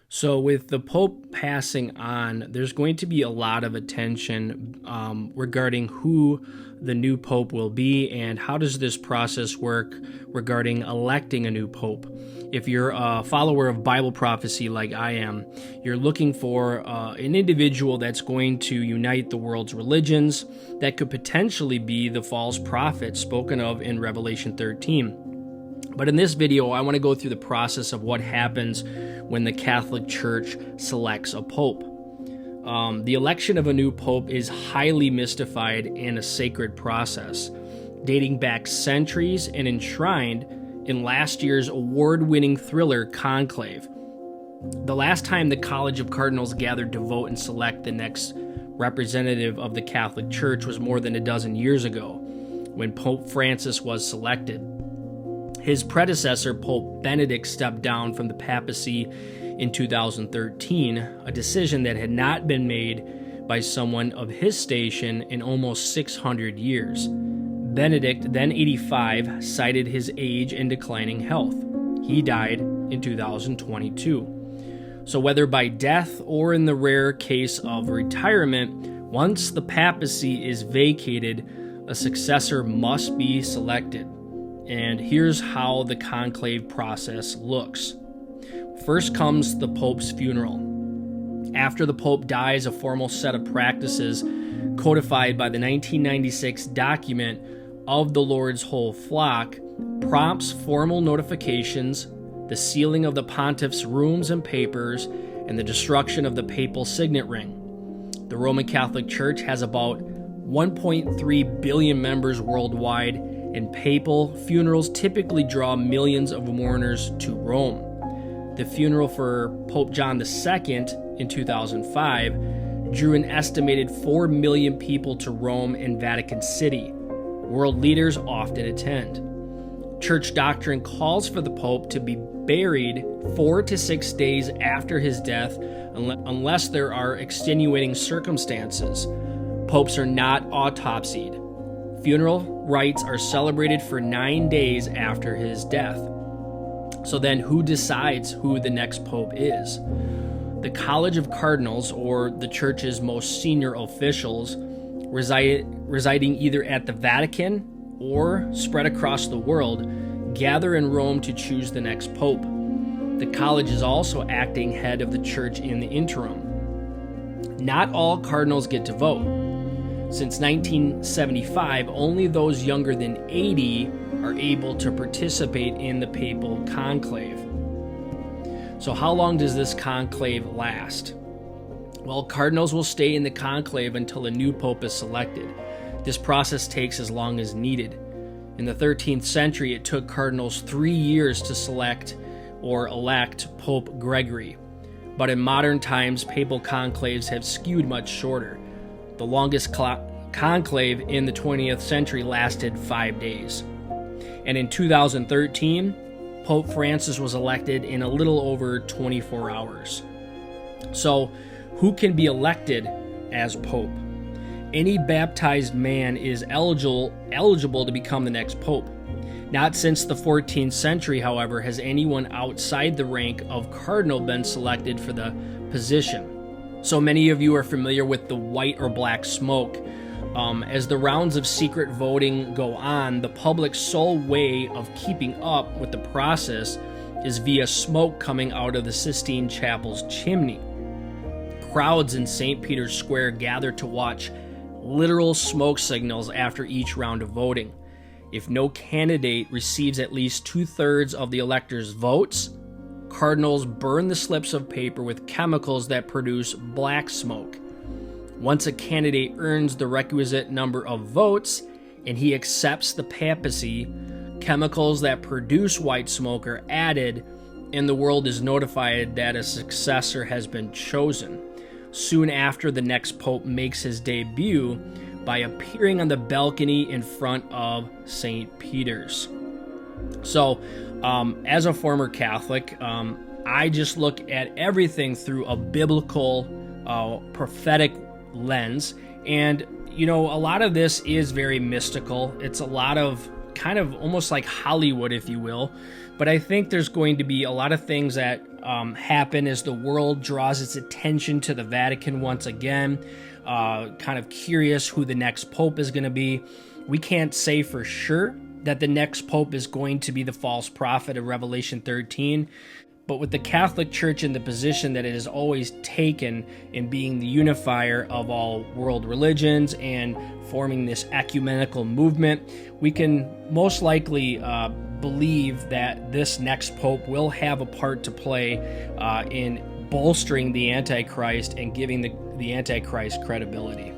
So, with the Pope passing on, there's going to be a lot of attention regarding who the new Pope will be and how does this process work regarding electing a new Pope. If you're a follower of Bible prophecy like I am, you're looking for an individual that's going to unite the world's religions, that could potentially be the false prophet spoken of in Revelation 13. But in this video, I want to go through the process of what happens when the Catholic Church selects a pope. The election of a new pope is highly mystified and a sacred process, dating back centuries and enshrined in last year's award-winning thriller Conclave. The last time the College of Cardinals gathered to vote and select the next representative of the Catholic Church was more than a dozen years ago, when Pope Francis was selected. His predecessor, Pope Benedict, stepped down from the papacy in 2013, a decision that had not been made by someone of his station in almost 600 years. Benedict, then 85, cited his age and declining health. He died in 2022. So whether by death or in the rare case of retirement, once the papacy is vacated, a successor must be selected. And here's how the conclave process looks. First comes the Pope's funeral. After the Pope dies, a formal set of practices codified by the 1996 document of the Lord's whole flock prompts formal notifications, the sealing of the pontiff's rooms and papers, and the destruction of the papal signet ring. The Roman Catholic Church has about 1.3 billion members worldwide, and papal funerals typically draw millions of mourners to Rome. The funeral for Pope John II in 2005 drew an estimated 4 million people to Rome and Vatican City. World leaders often attend. Church doctrine calls for the Pope to be buried 4 to 6 days after his death unless there are extenuating circumstances. Popes are not autopsied. Funeral rites are celebrated for 9 days after his death. So then who decides who the next pope is? The College of Cardinals, or the Church's most senior officials, residing either at the Vatican or spread across the world, gather in Rome to choose the next pope. The college is also acting head of the church in the interim. Not all cardinals get to vote. Since 1975, only those younger than 80 are able to participate in the papal conclave. So how long does this conclave last? Well, cardinals will stay in the conclave until a new pope is selected. This process takes as long as needed. In the 13th century, it took cardinals 3 years to select or elect Pope Gregory. But in modern times, papal conclaves have skewed much shorter. The longest conclave in the 20th century lasted 5 days. And in 2013, Pope Francis was elected in a little over 24 hours. So, who can be elected as Pope? Any baptized man is eligible to become the next Pope. Not since the 14th century, however, has anyone outside the rank of cardinal been selected for the position. So many of you are familiar with the white or black smoke. As the rounds of secret voting go on, the public's sole way of keeping up with the process is via smoke coming out of the Sistine Chapel's chimney. Crowds in St. Peter's Square gather to watch literal smoke signals after each round of voting. If no candidate receives at least 2/3 of the electors' votes, cardinals burn the slips of paper with chemicals that produce black smoke. Once a candidate earns the requisite number of votes and he accepts the papacy, chemicals that produce white smoke are added and the world is notified that a successor has been chosen. Soon after, the next pope makes his debut by appearing on the balcony in front of St. Peter's. So, as a former Catholic, I just look at everything through a biblical, prophetic lens. And, a lot of this is very mystical. It's a lot of kind of almost like Hollywood, if you will. But I think there's going to be a lot of things that happen as the world draws its attention to the Vatican once again, kind of curious who the next pope is going to be. We can't say for sure that the next pope is going to be the false prophet of Revelation 13, but with the Catholic Church in the position that it has always taken in being the unifier of all world religions and forming this ecumenical movement, we can most likely believe that this next pope will have a part to play in bolstering the Antichrist and giving the Antichrist credibility.